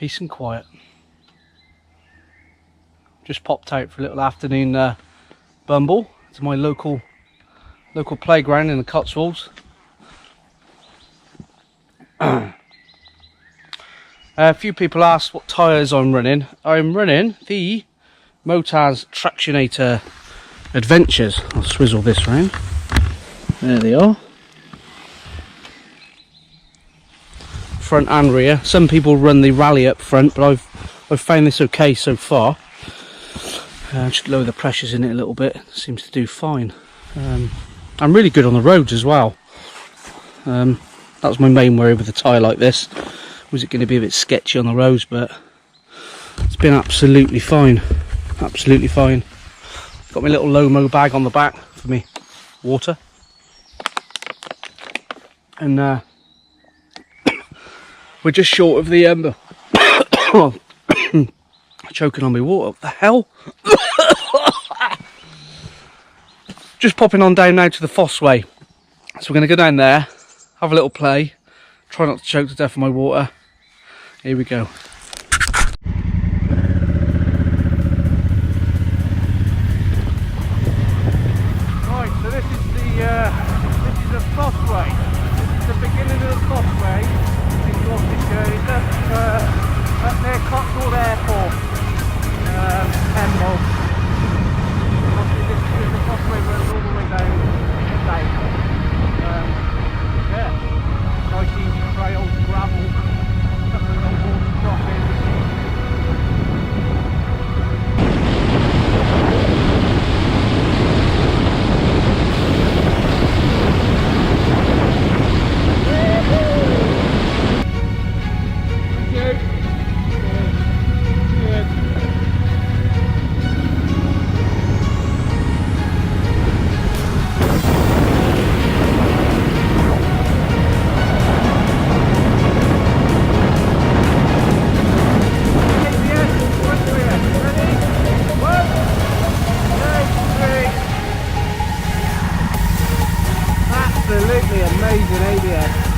peace and quiet. Just popped out for a little afternoon bumble to my local playground in the Cotswolds. A few people asked what tyres I'm running. I'm running the Motaz Tractionator Adventures. I'll swizzle this round. There they are. Front and rear. Some people run the Rally up front, but I've found this okay so far. Just lower the pressures in it a little bit. Seems to do fine. I'm really good on the roads as well. That was my main worry with a tyre like this. Was it going to be a bit sketchy on the roads? But it's been absolutely fine. Absolutely fine. Got my little Lomo bag on the back for me water. And we're just short of the choking on my water. What the hell? Just popping on down now to the fossway. So we're going to go down there, have a little play, try not to choke to death on my water. Here we go. Right, so this is the fossway. This is the beginning of the fossway in Gloucestershire. It's up near Cotswold Airport, Hemel. Obviously this is the fossway runs all the way down south. Yeah, nice easy trail, gravel, couple of little water crossings. Absolutely amazing ABS.